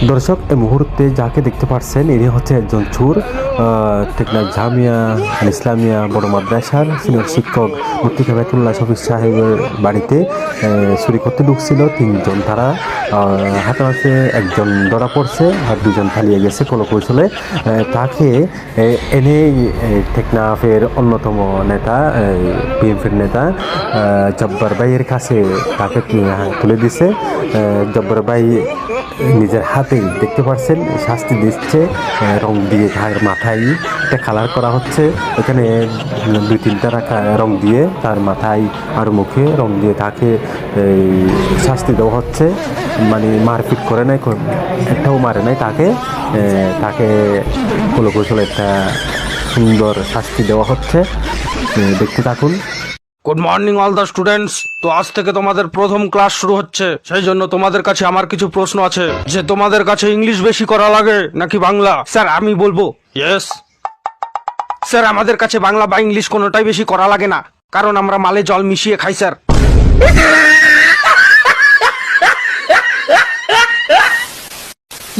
দর্শক এই মুহূর্তে যাকে দেখতে পাচ্ছেন ইনি হচ্ছে একজন চোর। টেকনাফ জামিয়া আল ইসলামিয়া বড় মাদ্রাসার সিনিয়র শিক্ষক মুফতি হেদায়েতুল্লাহ শফিক সাহেবের বাড়িতে চুরি করতে ঢুকছিল তিনজন। তারা হাতে হাতে একজন ধরা পড়ছে আর দুজন পালিয়ে গেছে কৌশলে। তাকে এনে টেকনাফের অন্যতম নেতা বিএনপির নেতা জব্বার ভাইয়ের কাছে তাকে তুলে দিছে। জব্বার ভাই নিজের হাতেই দেখতে পাচ্ছেন শাস্তি দিচ্ছে, রং দিয়ে তার মাথায় একটা কালার করা হচ্ছে। এখানে 2-3টা রং দিয়ে তার মাথায় আর মুখে রং দিয়ে তাকে শাস্তি দেওয়া হচ্ছে। মানে মারপিট করে নাই, একটাও মারে নাই তাকে। তাকে কৌশলে একটা সুন্দর শাস্তি দেওয়া হচ্ছে, দেখতে থাকুন। Good morning all the students. তো আজ থেকে তোমাদের প্রথম ক্লাস শুরু হচ্ছে, সেই জন্য তোমাদের কাছে আমার কিছু প্রশ্ন আছে যে তোমাদের কাছে ইংলিশ বেশি করা লাগে নাকি বাংলা? স্যার আমি বলবো ইয়েস। স্যার আমাদের কাছে বাংলা বা ইংলিশ কোনোটাই বেশি করা লাগে না, কারণ আমরা মালে জল মিশিয়ে খাই স্যার।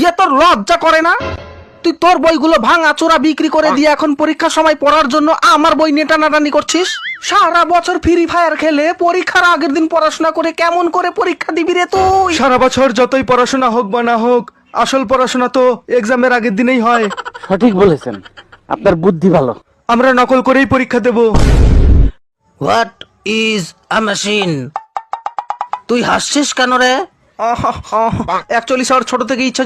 ইয়ে তোর লজ্জা করে না? তুই তোর বইগুলো ভাঙা চোরা বিক্রি করে দিয়ে এখন পরীক্ষার সময় পড়ার জন্য আমার বই নিয়ে টানাটানি করছিস। সারা বছর ফ্রি ফায়ার খেলে পরীক্ষার আগের দিন পড়াশোনা করে কেমন করে পরীক্ষা দিবি রে তুই? সারা বছর যতই পড়াশোনা হোক বা না হোক, আসল পড়াশোনা তো এক্সামের আগের দিনেই হয়। সঠিক বলেছেন, আপনার বুদ্ধি ভালো। আমরা নকল করেই পরীক্ষা দেব। What is a machine? তুই হাসছিস কেন রে? অ্যাকচুয়ালি স্যার ছোট থেকে ইচ্ছা